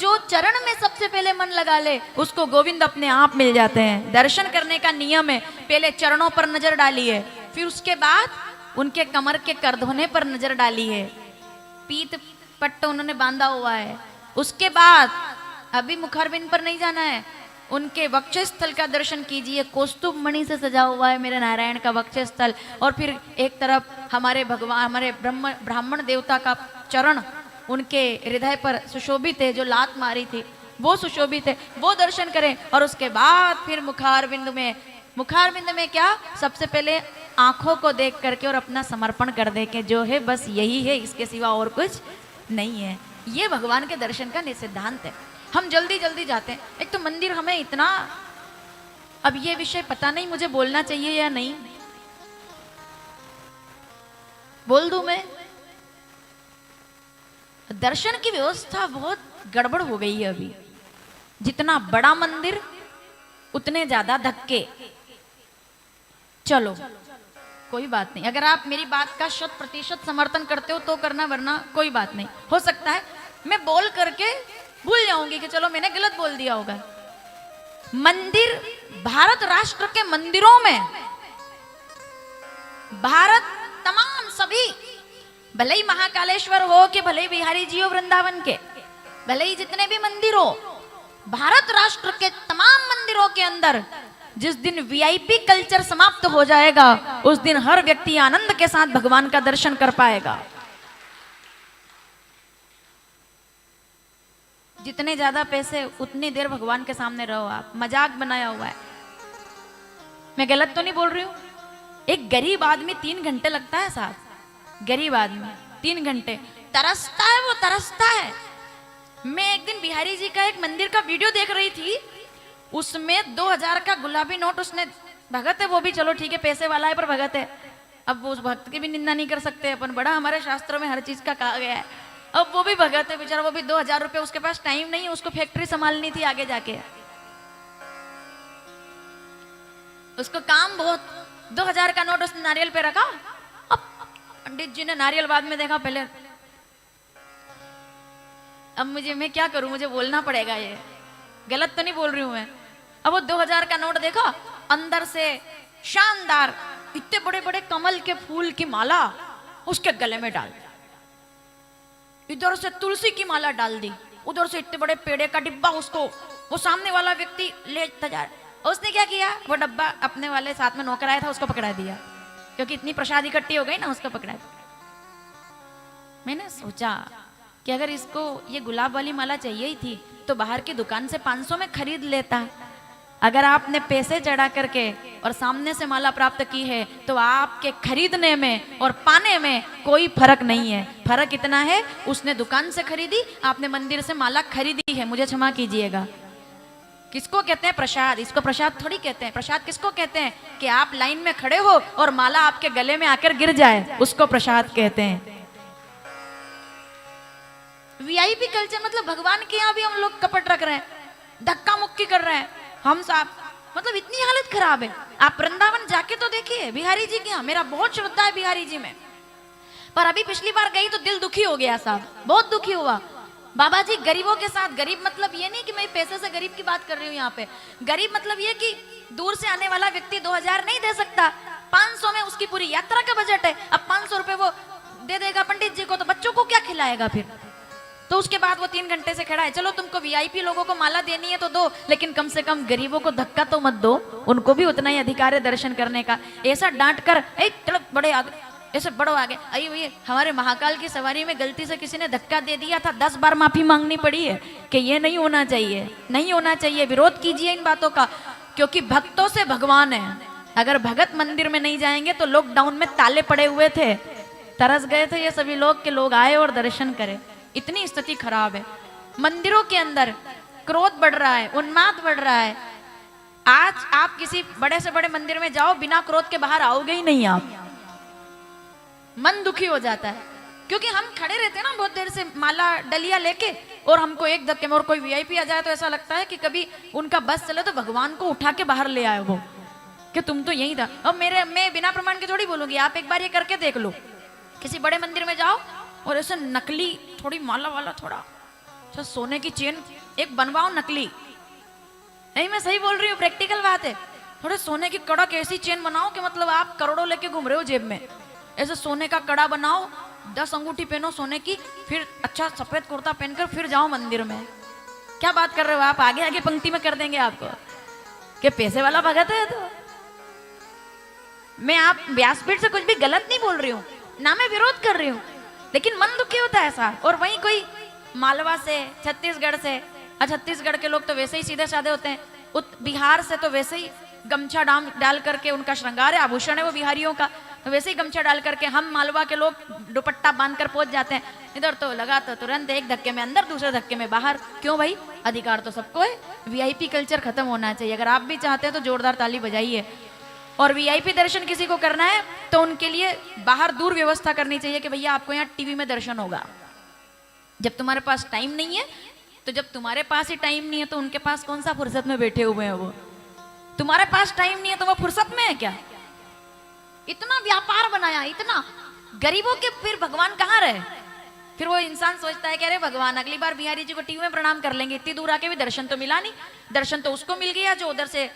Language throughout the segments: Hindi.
जो चरण में सबसे पहले मन लगा ले उसको गोविंद अपने आप मिल जाते हैं। दर्शन करने का नियम है, पहले चरणों पर नजर डालिए, फिर उसके बाद उनके कमर के करधोने पर नजर डालिए, पीत पट्टा उन्होंने बांधा हुआ है। उसके बाद अभी मुखारबिंद पर नहीं जाना है, उनके वक्षस्थल का दर्शन कीजिए, कौस्तुभ मणि से सजा हुआ है मेरे नारायण का वक्षस्थल। और फिर एक तरफ हमारे भगवान, हमारे ब्राह्मण देवता का चरण उनके हृदय पर सुशोभित है, जो लात मारी थी वो सुशोभित है, वो दर्शन करें। और उसके बाद फिर मुखारबिंद में क्या, सबसे पहले आंखों को देख करके और अपना समर्पण कर दे के जो है बस यही है, इसके सिवा और कुछ नहीं है। ये भगवान के दर्शन का सिद्धांत है। हम जल्दी जल्दी जाते हैं। एक तो मंदिर हमें इतना, अब ये विषय पता नहीं मुझे बोलना चाहिए या नहीं, बोल दूं मैं? दर्शन की व्यवस्था बहुत गड़बड़ हो गई है अभी। जितना बड़ा मंदिर उतने ज्यादा धक्के। चलो कोई बात नहीं, अगर आप मेरी बात का 100% समर्थन करते हो तो करना, वरना कोई बात नहीं। हो सकता है मैं बोल करके भूल जाऊंगी कि चलो मैंने गलत बोल दिया होगा। मंदिर, भारत राष्ट्र के मंदिरों में, भारत तमाम सभी, भले ही महाकालेश्वर हो कि भले ही बिहारी जी हो वृंदावन के, भले ही जितने भी मंदिर हो, भारत राष्ट्र के तमाम मंदिरों के अंदर जिस दिन वीआईपी कल्चर समाप्त हो जाएगा उस दिन हर व्यक्ति आनंद के साथ भगवान का दर्शन कर पाएगा। जितने ज्यादा पैसे उतनी देर भगवान के सामने रहो आप। मजाक बनाया हुआ है, मैं गलत तो नहीं बोल रही हूं? एक गरीब आदमी 3 घंटे लगता है साहब, गरीब आदमी 3 घंटे तरसता है, वो तरसता है। मैं एक दिन बिहारी जी का एक मंदिर का वीडियो देख रही थी, उसमें 2000 का गुलाबी नोट उसने, भगत है वो भी, चलो ठीक है पैसे वाला है पर भगत है, अब वो उस भक्त की भी निंदा नहीं कर सकते अपन, बड़ा हमारे शास्त्रों में हर चीज का कहा गया है। अब वो भी भगत है बेचारा, वो भी 2000 रुपए, उसके पास टाइम नहीं है, उसको फैक्ट्री संभालनी थी आगे जाके, उसको काम बहुत। 2000 का नोट उसने नारियल पे रखा। अब पंडित जी ने नारियल बाद में देखा पहले, अब मैं क्या करूं, मुझे बोलना पड़ेगा, ये गलत तो नहीं बोल रही हूं मैं। अब वो 2000 का नोट देखा, अंदर से शानदार इतने बड़े बड़े कमल के फूल की माला उसके गले में डाल, इधर से तुलसी की माला डाल दी, उधर से इतने बड़े पेड़े का डिब्बा, उसको वो सामने वाला व्यक्ति लेता जा रहा। उसने क्या किया, वो डब्बा अपने वाले साथ में नौकर आया था उसको पकड़ा दिया, क्योंकि इतनी प्रसाद इकट्ठी हो गई ना, उसको पकड़ा दिया। मैंने सोचा कि अगर इसको ये गुलाब वाली माला चाहिए ही थी तो बाहर की दुकान से 500 में खरीद लेता। अगर आपने पैसे चढ़ा करके और सामने से माला प्राप्त की है तो आपके खरीदने में और पाने में कोई फर्क नहीं है। फर्क इतना है, उसने दुकान से खरीदी, आपने मंदिर से माला खरीदी है। मुझे क्षमा कीजिएगा, किसको कहते हैं प्रसाद? इसको प्रसाद थोड़ी कहते हैं। प्रसाद किसको कहते हैं कि आप लाइन में खड़े हो और माला आपके गले में आकर गिर जाए, उसको प्रसाद कहते हैं। वीआईपी कल्चर मतलब भगवान के यहाँ भी हम लोग कपट रख रहे हैं, धक्का मुक्की कर रहे हैं हम साहब, मतलब इतनी हालत खराब है। आप वृंदावन जाके तो देखिए बिहारी जी के यहाँ, मेरा बहुत श्रद्धा है बिहारी जी में, पर अभी पिछली बार गई तो दिल दुखी हो गया साहब, बहुत दुखी हुआ। बाबा जी गरीबों के साथ, गरीब मतलब ये नहीं कि मैं पैसे से गरीब की बात कर रही हूँ यहाँ पे, गरीब मतलब ये कि दूर से आने वाला व्यक्ति 2000 नहीं दे सकता, 500 में उसकी पूरी यात्रा का बजट है। अब 500 रुपए वो दे देगा पंडित जी को तो बच्चों को क्या खिलाएगा फिर? तो उसके बाद वो 3 घंटे से खड़ा है। चलो तुमको वीआईपी लोगों को माला देनी है तो दो, लेकिन कम से कम गरीबों को धक्का तो मत दो, उनको भी उतना ही अधिकार है दर्शन करने का। ऐसा डांट कर चलो बड़े आगे, ऐसे बड़ो आगे, अरे भैया हमारे महाकाल की सवारी में गलती से किसी ने धक्का दे दिया था, 10 बार माफी मांगनी पड़ी है कि ये नहीं होना चाहिए, नहीं होना चाहिए। विरोध कीजिए इन बातों का, क्योंकि भक्तों से भगवान है। अगर भगत मंदिर में नहीं जाएंगे तो लॉकडाउन में ताले पड़े हुए थे, तरस गए थे ये सभी लोग के लोग आए और दर्शन करें। इतनी स्थिति खराब है। मंदिरों के अंदर क्रोध बढ़ रहा है, उन्माद बढ़ रहा है। आज आप किसी बड़े से बड़े मंदिर में जाओ, बिना क्रोध के बाहर आओगे ही नहीं आप, मन दुखी हो जाता है। क्योंकि हम खड़े रहते हैं ना बहुत देर से माला डलिया लेके, और हमको एक धक्के में और कोई वीआईपी आ जाए तो ऐसा लगता है कि कभी उनका बस चले तो भगवान को उठा के बाहर ले आए वो, कि तुम तो यही था। अब मैं बिना प्रमाण के थोड़ी बोलूंगी, आप एक बार ये करके देख लो। किसी बड़े मंदिर में जाओ और ऐसे नकली थोड़ी माला वाला थोड़ा अच्छा सोने की चेन एक बनवाओ नकली, नहीं मैं सही बोल रही हूँ, प्रैक्टिकल बात है। थोड़े सोने की कड़क ऐसी चेन बनाओ कि मतलब आप करोड़ों लेके घूम रहे हो जेब में, ऐसे सोने का कड़ा बनाओ, 10 अंगूठी पहनो सोने की, फिर अच्छा सफेद कुर्ता पहनकर फिर जाओ मंदिर में। क्या बात कर रहे हो आप, आगे आगे पंक्ति में कर देंगे आपको कि पैसे वाला भगत है। तो मैं आप व्यासपीठ से कुछ भी गलत नहीं बोल रही हूँ ना, मैं विरोध कर रही हूँ, लेकिन मन दुखी होता है ऐसा। और वहीं कोई मालवा से, छत्तीसगढ़ से, छत्तीसगढ़ के लोग तो वैसे ही सीधे साधे होते हैं, बिहार से तो वैसे ही गमछा डाल करके उनका श्रृंगार है, आभूषण है वो बिहारियों का, तो वैसे ही गमछा डाल करके हम मालवा के लोग दुपट्टा बांध कर पहुंच जाते हैं। इधर तो लगा तो तुरंत एक धक्के में अंदर, दूसरे धक्के में बाहर। क्यों भाई, अधिकार तो सबको है। वीआईपी कल्चर खत्म होना चाहिए। अगर आप भी चाहते हैं तो जोरदार ताली बजाइए। और वीआईपी दर्शन किसी को करना है तो उनके लिए बाहर दूर व्यवस्था करनी चाहिए कि भैया आपको यहाँ टीवी में दर्शन होगा। जब तुम्हारे पास टाइम नहीं है, तो जब तुम्हारे पास ही टाइम नहीं है तो उनके पास कौन सा फुर्सत में बैठे हुए हैं वो। तुम्हारे पास टाइम नहीं है तो वो फुर्सत में है क्या। इतना व्यापार बनाया, इतना गरीबों के, फिर भगवान कहाँ रहे। फिर वो इंसान सोचता है कि अरे भगवान अगली बार बिहारी जी को टीवी में प्रणाम कर लेंगे, इतनी दूर आके भी दर्शन तो मिला नहीं। दर्शन तो उसको मिल गया जो उधर से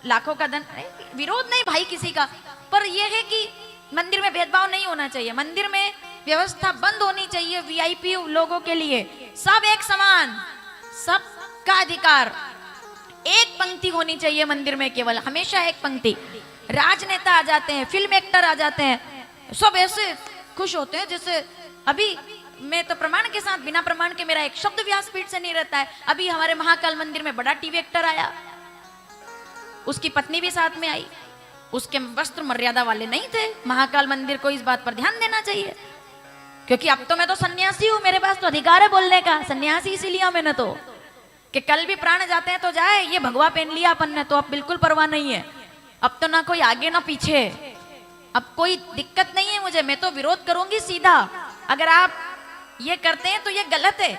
लाखों का धन। विरोध नहीं भाई किसी का, पर यह है कि मंदिर में भेदभाव नहीं होना चाहिए। मंदिर में व्यवस्था बंद होनी चाहिए वीआईपी लोगों के लिए। सब एक समान, सबका अधिकार, एक पंक्ति होनी चाहिए मंदिर में, केवल हमेशा एक पंक्ति। राजनेता आ जाते हैं, फिल्म एक्टर आ जाते हैं, सब ऐसे खुश होते हैं जैसे अभी मैं तो प्रमाण के साथ, बिना प्रमाण के मेरा एक शब्द व्यासपीठ से नहीं रहता है। अभी हमारे महाकाल मंदिर में बड़ा टीवी एक्टर आया, उसकी पत्नी भी साथ में आई, उसके वस्त्र मर्यादा वाले नहीं थे। महाकाल मंदिर को इस बात पर ध्यान देना चाहिए, क्योंकि अब तो मैं तो सन्यासी हूं, मेरे पास तो अधिकार है बोलने का। सन्यासी इसीलिए मैंने तो कि कल भी प्राण जाते हैं तो जाए, ये भगवा पहन लिया अपन ने तो अब बिल्कुल परवाह नहीं है। अब तो ना कोई आगे ना पीछे, अब कोई दिक्कत नहीं है मुझे, मैं तो विरोध करूंगी सीधा। अगर आप ये करते हैं तो ये गलत है।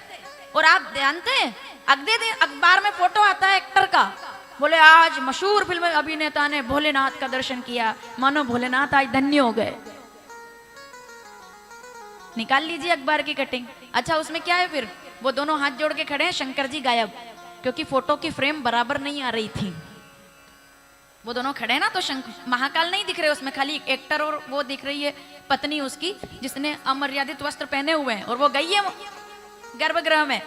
और आप जानते हैं अगले दिन अखबार में फोटो आता है एक्टर का, बोले आज मशहूर फिल्म अभिनेता ने भोलेनाथ का दर्शन किया, मानो भोलेनाथ आज धन्य हो गए। निकाल लीजिए अखबार की कटिंग। अच्छा उसमें क्या है फिर, वो दोनों हाथ जोड़ के खड़े हैं, शंकर जी गायब, क्योंकि फोटो की फ्रेम बराबर नहीं आ रही थी। वो दोनों खड़े हैं ना, तो महाकाल नहीं दिख रहे उसमें, खाली एक्टर और वो दिख रही है पत्नी उसकी, जिसने अमर्यादित वस्त्र पहने हुए हैं, और वो गई है गर्भगृह में,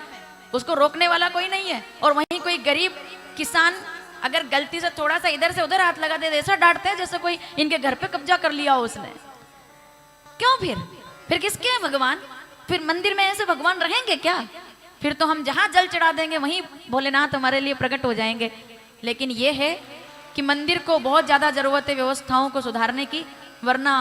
उसको रोकने वाला कोई नहीं है। और वहीं कोई गरीब किसान अगर गलती से थोड़ा सा इधर से उधर हाथ लगा दे, ऐसा डांटते हैं जैसे कोई इनके घर पे कब्जा कर लिया हो उसने। क्यों फिर किसके हैं भगवान? फिर मंदिर में ऐसे भगवान रहेंगे क्या? फिर तो हम जहां जल चढ़ा देंगे वहीं भोलेनाथ हमारे लिए प्रकट हो जाएंगे। लेकिन ये है कि मंदिर को बहुत ज्यादा जरूरत है व्यवस्थाओं को सुधारने की, वरना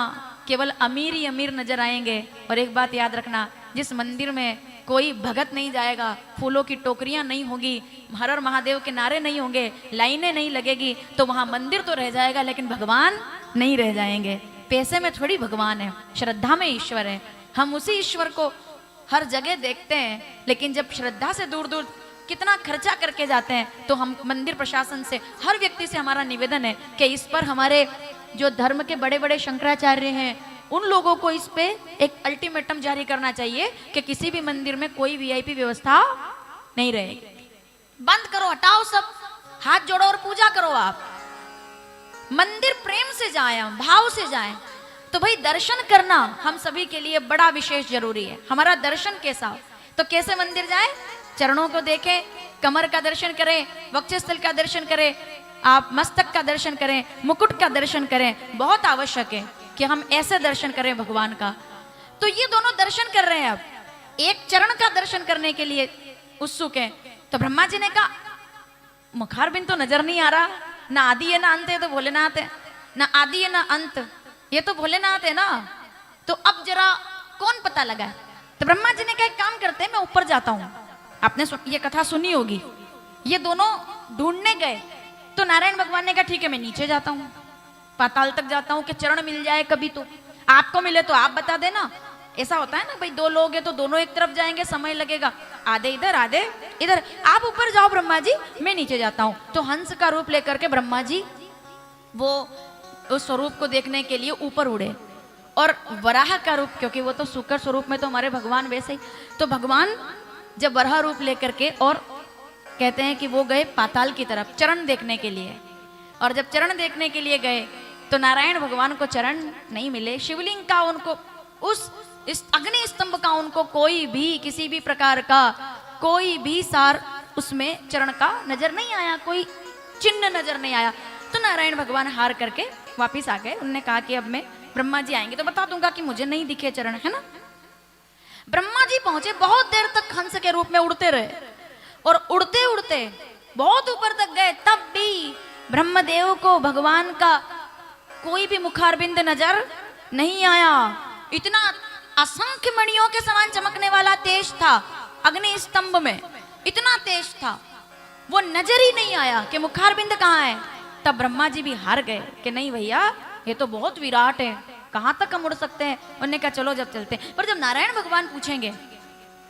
केवल अमीर ही अमीर नजर आएंगे। और एक बात याद रखना, जिस मंदिर में कोई भगत नहीं जाएगा, फूलों की टोकरियां नहीं होगी, हर हर महादेव के नारे नहीं होंगे, लाइनें नहीं लगेगी, तो वहां मंदिर तो रह जाएगा लेकिन भगवान नहीं रह जाएंगे। पैसे में थोड़ी भगवान है, श्रद्धा में ईश्वर है। हम उसी ईश्वर को हर जगह देखते हैं, लेकिन जब श्रद्धा से दूर दूर कितना खर्चा करके जाते हैं, तो हम मंदिर प्रशासन से, हर व्यक्ति से हमारा निवेदन है कि इस पर हमारे जो धर्म के बड़े बड़े शंकराचार्य हैं, उन लोगों को इस पे एक अल्टीमेटम जारी करना चाहिए कि किसी भी मंदिर में कोई वीआईपी व्यवस्था नहीं रहेगी। बंद करो, हटाओ सब, हाथ जोड़ो और पूजा करो। आप मंदिर प्रेम से जाएं, भाव से जाएं। तो भाई दर्शन करना हम सभी के लिए बड़ा विशेष जरूरी है। हमारा दर्शन कैसा हो, तो कैसे मंदिर जाएं? चरणों को देखें, कमर का दर्शन करें, वक्षस्थल का दर्शन करें, आप मस्तक का दर्शन करें, मुकुट का दर्शन करें। बहुत आवश्यक है कि हम ऐसे दर्शन करें भगवान का। तो ये दोनों दर्शन कर रहे हैं, अब एक चरण का दर्शन करने के लिए उत्सुक है। तो ब्रह्मा जी ने कहा मुखारबिंद तो नजर नहीं आ रहा, ना आदि है ना अंत है, तो भोलेनाथ है, ना आदि है ना अंत, ये तो भोलेनाथ है ना। तो अब जरा कौन पता लगा है? तो ब्रह्मा जी ने कहा एक काम करते हैं, मैं ऊपर जाता हूँ। आपने ये कथा सुनी होगी, ये दोनों ढूंढने गए, तो नारायण भगवान ने कहा ठीक है मैं नीचे जाता हूँ, पाताल तक जाता हूँ कि चरण मिल जाए कभी, तो आपको मिले तो आप बता देना। ऐसा होता है ना भाई, दो लोग हैं तो दोनों एक तरफ जाएंगे, समय लगेगा, आधे इधर आधे इधर। आप ऊपर जाओ ब्रह्मा जी, मैं नीचे जाता हूँ। तो हंस का रूप लेकर के ब्रह्मा जी वो उस स्वरूप को देखने के लिए ऊपर उड़े, और वराह का रूप, क्योंकि वो तो शुक्र स्वरूप में तो हमारे भगवान वैसे ही, तो भगवान जब बरहा रूप लेकर के, और कहते हैं कि वो गए पाताल की तरफ चरण देखने के लिए। और जब चरण देखने के लिए गए तो नारायण भगवान को चरण नहीं मिले। शिवलिंग का उनको इस अग्नि स्तंभ का उनको कोई भी किसी भी प्रकार का कोई भी सार उसमें चरण का नजर नहीं आया, कोई चिन्ह नजर नहीं आया। तो नारायण भगवान हार करके वापिस आ गए। उन्होंने कहा कि अब मैं ब्रह्मा जी आएंगे तो बता दूंगा कि मुझे नहीं दिखे चरण, है ना। ब्रह्मा जी पहुंचे, बहुत देर तक हंस के रूप में उड़ते रहे और उड़ते उड़ते बहुत ऊपर तक गए, तब भी ब्रह्मदेव को भगवान का कोई भी मुखारबिंद नजर नहीं आया। इतना असंख्य मणियों के समान चमकने वाला तेज था अग्नि स्तंभ में, इतना तेज था, वो नजर ही नहीं आया कि मुखारबिंद कहाँ है। तब ब्रह्मा जी भी हार गए कि नहीं भैया, ये तो बहुत विराट है, कहाँ तक हम उड़ सकते हैं। उन्होंने कहा चलो जब चलते हैं। पर जब नारायण भगवान पूछेंगे,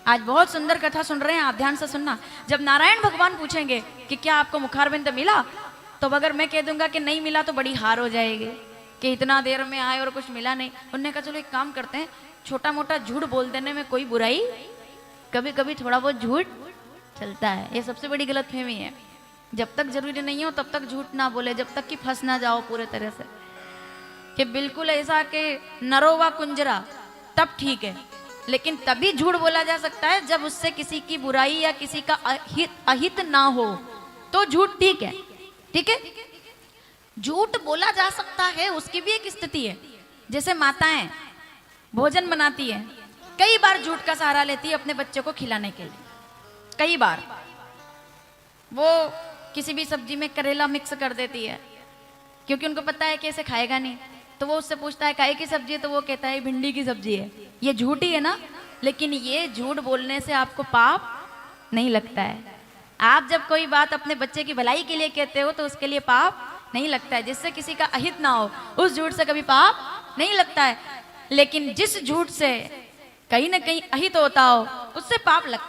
आज बहुत सुंदर कथा सुन रहे हैं आप, ध्यान से सुनना। जब नारायण भगवान पूछेंगे कि क्या आपको मुखारबिंद मिला, तो अगर मैं कह दूंगा कि नहीं मिला तो बड़ी हार हो जाएगी कि इतना देर में आए और कुछ मिला नहीं। उन्होंने कहा चलो एक काम करते हैं, छोटा मोटा झूठ बोल देने में कोई बुराई, कभी कभी थोड़ा बहुत झूठ चलता है। ये सबसे बड़ी गलतफहमी है। जब तक जरूरी नहीं हो तब तक झूठ ना बोले, जब तक कि फंस ना जाओ पूरे तरह से कि बिल्कुल ऐसा कि नरो व कुंजरा, तब ठीक है। लेकिन तभी झूठ बोला जा सकता है जब उससे किसी की बुराई या किसी का अहित ना हो, तो झूठ ठीक है। ठीक है, झूठ बोला जा सकता है, उसकी भी एक स्थिति है। जैसे माताएं भोजन बनाती है, कई बार झूठ का सहारा लेती है अपने बच्चे को खिलाने के लिए। कई बार वो किसी भी सब्जी में करेला मिक्स कर देती है क्योंकि उनको पता है कि इसे खाएगा नहीं, तो वो उससे पूछता है काहे की सब्जी है, तो वो कहता है भिंडी की सब्जी है। ये झूठ ही है ना, लेकिन ये झूठ बोलने से आपको पाप नहीं लगता है। आप जब कोई बात अपने बच्चे की भलाई के लिए कहते हो तो उसके लिए पाप नहीं लगता है। जिससे किसी का अहित ना हो, उस झूठ से कभी पाप नहीं लगता है। लेकिन जिस झूठ से कहीं ना कहीं अहित होता हो, उससे पाप लगता है।